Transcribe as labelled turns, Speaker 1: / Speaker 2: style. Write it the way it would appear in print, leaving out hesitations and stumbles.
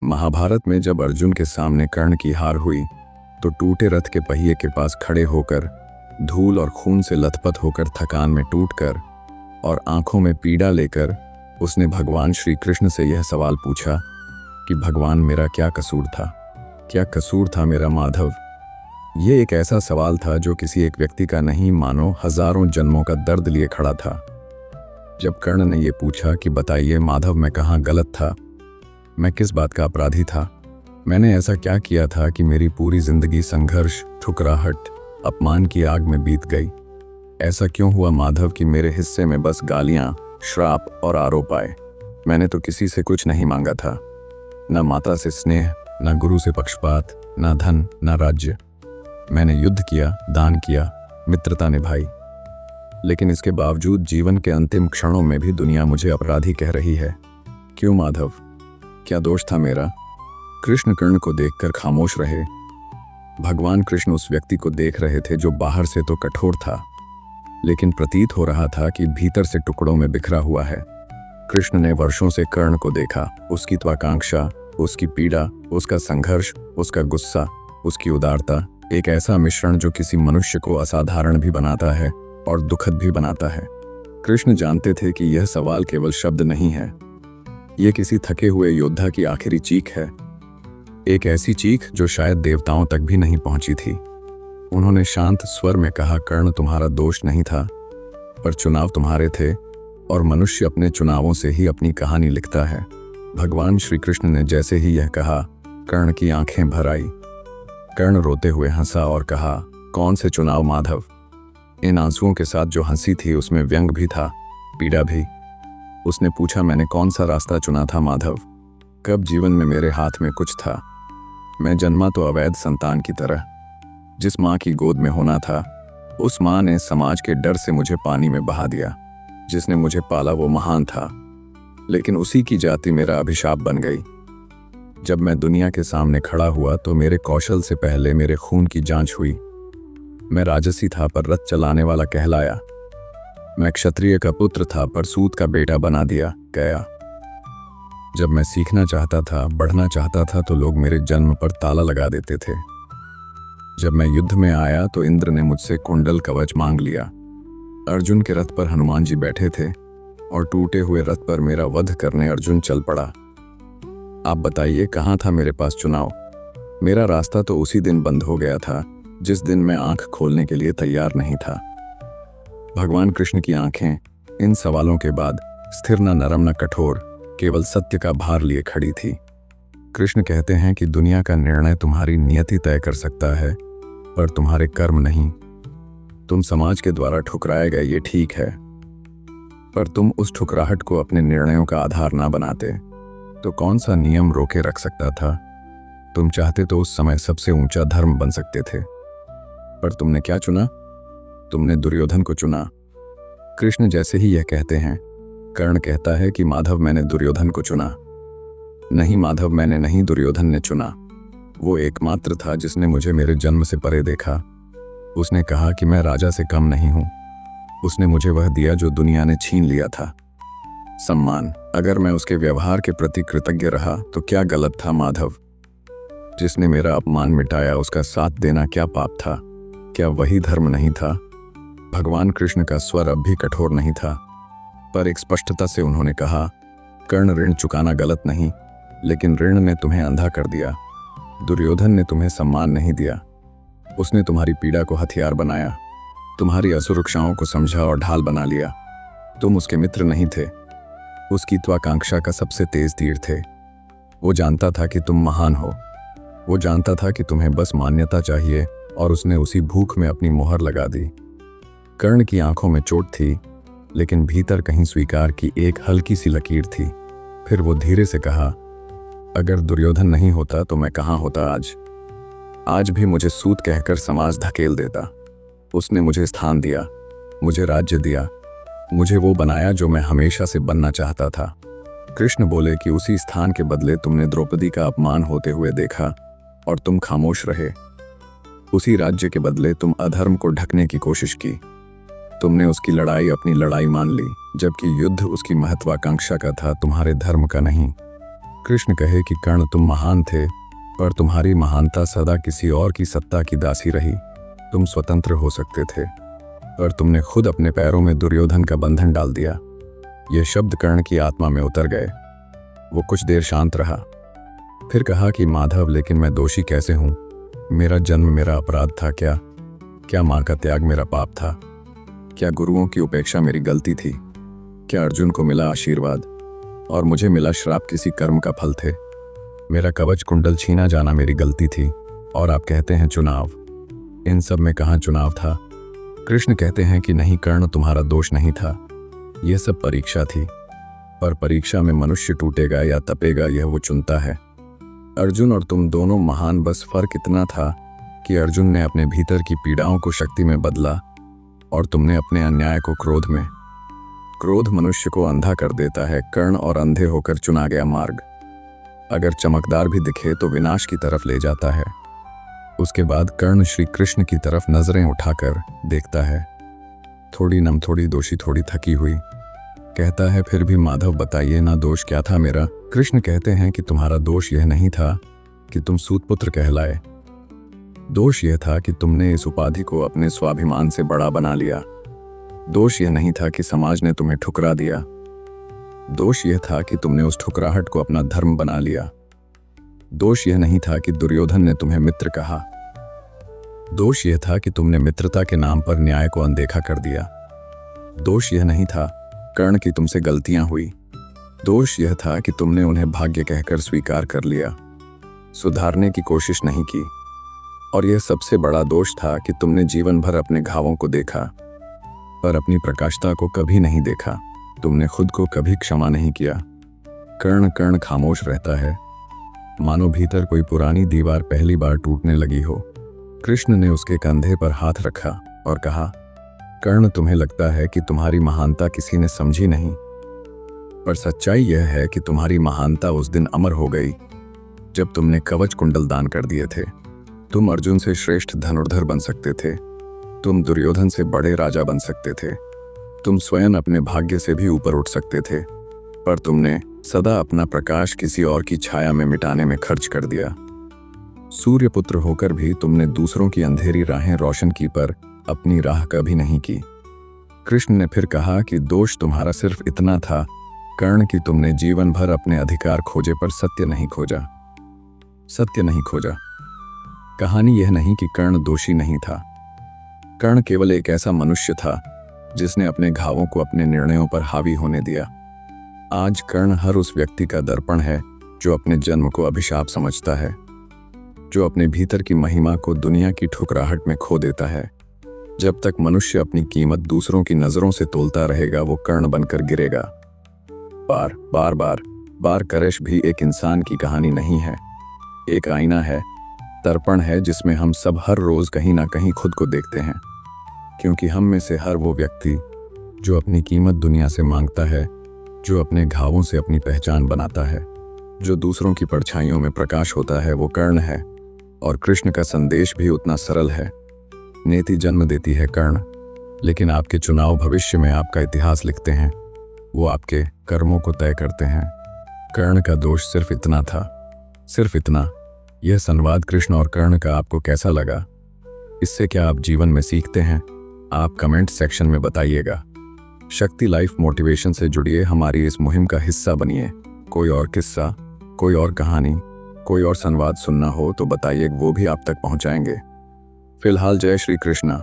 Speaker 1: महाभारत में जब अर्जुन के सामने कर्ण की हार हुई तो टूटे रथ के पहिए के पास खड़े होकर, धूल और खून से लथपथ होकर, थकान में टूटकर और आंखों में पीड़ा लेकर उसने भगवान श्री कृष्ण से यह सवाल पूछा कि भगवान, मेरा क्या कसूर था? क्या कसूर था मेरा माधव? ये एक ऐसा सवाल था जो किसी एक व्यक्ति का नहीं, मानो हजारों जन्मों का दर्द लिए खड़ा था। जब कर्ण ने यह पूछा कि बताइए माधव, मैं कहाँ गलत था? मैं किस बात का अपराधी था? मैंने ऐसा क्या किया था कि मेरी पूरी जिंदगी संघर्ष, ठुकराहट, अपमान की आग में बीत गई? ऐसा क्यों हुआ माधव कि मेरे हिस्से में बस गालियां, श्राप और आरोप आए? मैंने तो किसी से कुछ नहीं मांगा था, न माता से स्नेह, न गुरु से पक्षपात, न धन, न राज्य। मैंने युद्ध किया, दान किया, मित्रता निभाई, लेकिन इसके बावजूद जीवन के अंतिम क्षणों में भी दुनिया मुझे अपराधी कह रही है। क्यों माधव? क्या दोष था मेरा? कृष्ण कर्ण को देखकर खामोश रहे। भगवान कृष्ण उस व्यक्ति को देख रहे थे जो बाहर से तो कठोर था, लेकिन प्रतीत हो रहा था कि भीतर से टुकड़ों में बिखरा हुआ है। कृष्ण ने वर्षों से कर्ण को देखा, उसकी त्वाकांक्षा, उसकी पीड़ा, उसका संघर्ष, उसका गुस्सा, उसकी उदारता, एक ऐसा मिश्रण जो किसी मनुष्य को असाधारण भी बनाता है और दुखद भी बनाता है। कृष्ण जानते थे कि यह सवाल केवल शब्द नहीं है, यह किसी थके हुए योद्धा की आखिरी चीख है, एक ऐसी चीख जो शायद देवताओं तक भी नहीं पहुंची थी। उन्होंने शांत स्वर में कहा, कर्ण, तुम्हारा दोष नहीं था, पर चुनाव तुम्हारे थे, और मनुष्य अपने चुनावों से ही अपनी कहानी लिखता है। भगवान श्री कृष्ण ने जैसे ही यह कहा, कर्ण की आंखें भर आई। कर्ण रोते हुए हंसा और कहा, कौन से चुनाव माधव? इन आंसुओं के साथ जो हंसी थी उसमें व्यंग भी था, पीड़ा भी। उसने पूछा, मैंने कौन सा रास्ता चुना था माधव? कब जीवन में मेरे हाथ में कुछ था? मैं जन्मा तो अवैध संतान की तरह, जिस माँ की गोद में होना था, उस माँ ने समाज के डर से मुझे पानी में बहा दिया। जिसने मुझे पाला वो महान था, लेकिन उसी की जाति मेरा अभिशाप बन गई। जब मैं दुनिया के सामने खड़ा हुआ तो मेरे कौशल से पहले मेरे खून की जांच हुई। मैं राजसी था पर रथ चलाने वाला कहलाया। मैं क्षत्रिय का पुत्र था पर सूत का बेटा बना दिया गया। जब मैं सीखना चाहता था, बढ़ना चाहता था, तो लोग मेरे जन्म पर ताला लगा देते थे। जब मैं युद्ध में आया तो इंद्र ने मुझसे कुंडल कवच मांग लिया। अर्जुन के रथ पर हनुमान जी बैठे थे और टूटे हुए रथ पर मेरा वध करने अर्जुन चल पड़ा। आप बताइए, कहाँ था मेरे पास चुनाव? मेरा रास्ता तो उसी दिन बंद हो गया था जिस दिन मैं आंख खोलने के लिए तैयार नहीं था। भगवान कृष्ण की आंखें इन सवालों के बाद स्थिर न नरम न कठोर, केवल सत्य का भार लिए खड़ी थी। कृष्ण कहते हैं कि दुनिया का निर्णय तुम्हारी नियति तय कर सकता है, पर तुम्हारे कर्म नहीं। तुम समाज के द्वारा ठुकराए गए, ये ठीक है, पर तुम उस ठुकराहट को अपने निर्णयों का आधार ना बनाते तो कौन सा नियम रोके रख सकता था? तुम चाहते तो उस समय सबसे ऊंचा धर्म बन सकते थे, पर तुमने क्या चुना? तुमने दुर्योधन को चुना। कृष्ण जैसे ही यह कहते हैं, कर्ण कहता है कि माधव, मैंने दुर्योधन को चुना। नहीं माधव, मैंने नहीं, दुर्योधन ने चुना। वो एकमात्र था जिसने मुझे मेरे जन्म से परे देखा। उसने कहा कि मैं राजा से कम नहीं हूं। उसने मुझे वह दिया जो दुनिया ने छीन लिया था, सम्मान। अगर मैं उसके व्यवहार के प्रति कृतज्ञ रहा तो क्या गलत था माधव? जिसने मेरा अपमान मिटाया उसका साथ देना क्या पाप था? क्या वही धर्म नहीं था? भगवान कृष्ण का स्वर अब भी कठोर नहीं था, पर एक स्पष्टता से उन्होंने कहा, कर्ण, ऋण चुकाना गलत नहीं, लेकिन ऋण ने तुम्हें अंधा कर दिया। दुर्योधन ने तुम्हें सम्मान नहीं दिया, उसने तुम्हारी पीड़ा को हथियार बनाया, तुम्हारी असुरक्षाओं को समझा और ढाल बना लिया। तुम उसके मित्र नहीं थे, उसकी त्वाकांक्षा का सबसे तेज तीर थे। वो जानता था कि तुम महान हो, वो जानता था कि तुम्हें बस मान्यता चाहिए, और उसने उसी भूख में अपनी मोहर लगा दी। कर्ण की आंखों में चोट थी, लेकिन भीतर कहीं स्वीकार की एक हल्की सी लकीर थी। फिर वो धीरे से कहा, अगर दुर्योधन नहीं होता तो मैं कहाँ होता आज? आज भी मुझे सूत कहकर समाज धकेल देता। उसने मुझे स्थान दिया, मुझे राज्य दिया, मुझे वो बनाया जो मैं हमेशा से बनना चाहता था। कृष्ण बोले कि उसी स्थान के बदले तुमने द्रौपदी का अपमान होते हुए देखा और तुम खामोश रहे। उसी राज्य के बदले तुम अधर्म को ढकने की कोशिश की। तुमने उसकी लड़ाई अपनी लड़ाई मान ली, जबकि युद्ध उसकी महत्वाकांक्षा का था, तुम्हारे धर्म का नहीं। कृष्ण कहे कि कर्ण तुम महान थे, पर तुम्हारी महानता सदा किसी और की सत्ता की दासी रही। तुम स्वतंत्र हो सकते थे, पर तुमने खुद अपने पैरों में दुर्योधन का बंधन डाल दिया। ये शब्द कर्ण की आत्मा में उतर गए। वो कुछ देर शांत रहा, फिर कहा कि माधव, लेकिन मैं दोषी कैसे हूँ? मेरा जन्म मेरा अपराध था क्या? क्या माँ का त्याग मेरा पाप था? क्या गुरुओं की उपेक्षा मेरी गलती थी? क्या अर्जुन को मिला आशीर्वाद और मुझे मिला श्राप किसी कर्म का फल थे? मेरा कवच कुंडल छीना जाना मेरी गलती थी, और आप कहते हैं चुनाव। इन सब में कहाँ चुनाव था? कृष्ण कहते हैं कि नहीं कर्ण, तुम्हारा दोष नहीं था, यह सब परीक्षा थी। पर परीक्षा में मनुष्य टूटेगा या तपेगा, यह वो चुनता है। अर्जुन और तुम दोनों महान, बस फर्क इतना था कि अर्जुन ने अपने भीतर की पीड़ाओं को शक्ति में बदला और तुमने अपने अन्याय को क्रोध में। क्रोध मनुष्य को अंधा कर देता है। कर्ण और अंधे होकर चुना गया मार्ग अगर चमकदार भी दिखे तो विनाश की तरफ ले जाता है। उसके बाद कर्ण श्री कृष्ण की तरफ नजरें उठाकर देखता है, थोड़ी नम, थोड़ी दोषी, थोड़ी थकी हुई। कहता है, फिर भी माधव बताइए ना, दोष क्या था मेरा? कृष्ण कहते हैं कि तुम्हारा दोष यह नहीं था कि तुम सूतपुत्र कहलाए। दोष यह था कि तुमने इस उपाधि को अपने स्वाभिमान से बड़ा बना लिया। दोष यह नहीं था कि समाज ने तुम्हें ठुकरा दिया। दोष यह था कि तुमने उस ठुकराहट को अपना धर्म बना लिया। दोष यह नहीं था कि दुर्योधन ने तुम्हें मित्र कहा। दोष यह था कि तुमने मित्रता के नाम पर न्याय को अनदेखा कर दिया। दोष यह नहीं था कर्ण की तुमसे गलतियां हुई। दोष यह था कि तुमने उन्हें भाग्य कहकर स्वीकार कर लिया, सुधारने की कोशिश नहीं की। और यह सबसे बड़ा दोष था कि तुमने जीवन भर अपने घावों को देखा, पर अपनी प्रकाशता को कभी नहीं देखा। तुमने खुद को कभी क्षमा नहीं किया। कर्ण कर्ण खामोश रहता है, मानो भीतर कोई पुरानी दीवार पहली बार टूटने लगी हो। कृष्ण ने उसके कंधे पर हाथ रखा और कहा, कर्ण, तुम्हें लगता है कि तुम्हारी महानता किसी ने समझी नहीं, पर सच्चाई यह है कि तुम्हारी महानता उस दिन अमर हो गई जब तुमने कवच कुंडल दान कर दिए थे। तुम अर्जुन से श्रेष्ठ धनुर्धर बन सकते थे, तुम दुर्योधन से बड़े राजा बन सकते थे, तुम स्वयं अपने भाग्य से भी ऊपर उठ सकते थे, पर तुमने सदा अपना प्रकाश किसी और की छाया में मिटाने में खर्च कर दिया। सूर्यपुत्र होकर भी तुमने दूसरों की अंधेरी राहें रोशन की, पर अपनी राह कभी नहीं की। कृष्ण ने फिर कहा कि दोष तुम्हारा सिर्फ इतना था कर्ण कि तुमने जीवन भर अपने अधिकार खोजे, पर सत्य नहीं खोजा। सत्य नहीं खोजा। कहानी यह नहीं कि कर्ण दोषी नहीं था। कर्ण केवल एक ऐसा मनुष्य था जिसने अपने घावों को अपने निर्णयों पर हावी होने दिया। आज कर्ण हर उस व्यक्ति का दर्पण है जो अपने जन्म को अभिशाप समझता है, जो अपने भीतर की महिमा को दुनिया की ठुकराहट में खो देता है। जब तक मनुष्य अपनी कीमत दूसरों की नजरों से तोलता रहेगा, वो कर्ण बनकर गिरेगा। बार करश भी एक इंसान की कहानी नहीं है, एक आईना है, दर्पण है जिसमें हम सब हर रोज कहीं ना कहीं खुद को देखते हैं। क्योंकि हम में से हर वो व्यक्ति जो अपनी कीमत दुनिया से मांगता है, जो अपने घावों से अपनी पहचान बनाता है, जो दूसरों की परछाइयों में प्रकाश होता है, वो कर्ण है। और कृष्ण का संदेश भी उतना सरल है। नेति जन्म देती है कर्ण, लेकिन आपके चुनाव भविष्य में आपका इतिहास लिखते हैं, वो आपके कर्मों को तय करते हैं। कर्ण का दोष सिर्फ इतना था, सिर्फ इतना। यह संवाद कृष्ण और कर्ण का आपको कैसा लगा? इससे क्या आप जीवन में सीखते हैं? आप कमेंट सेक्शन में बताइएगा। शक्ति लाइफ मोटिवेशन से जुड़िए, हमारी इस मुहिम का हिस्सा बनिए। कोई और किस्सा, कोई और कहानी, कोई और संवाद सुनना हो तो बताइए, वो भी आप तक पहुंचाएंगे। फिलहाल जय श्री कृष्णा।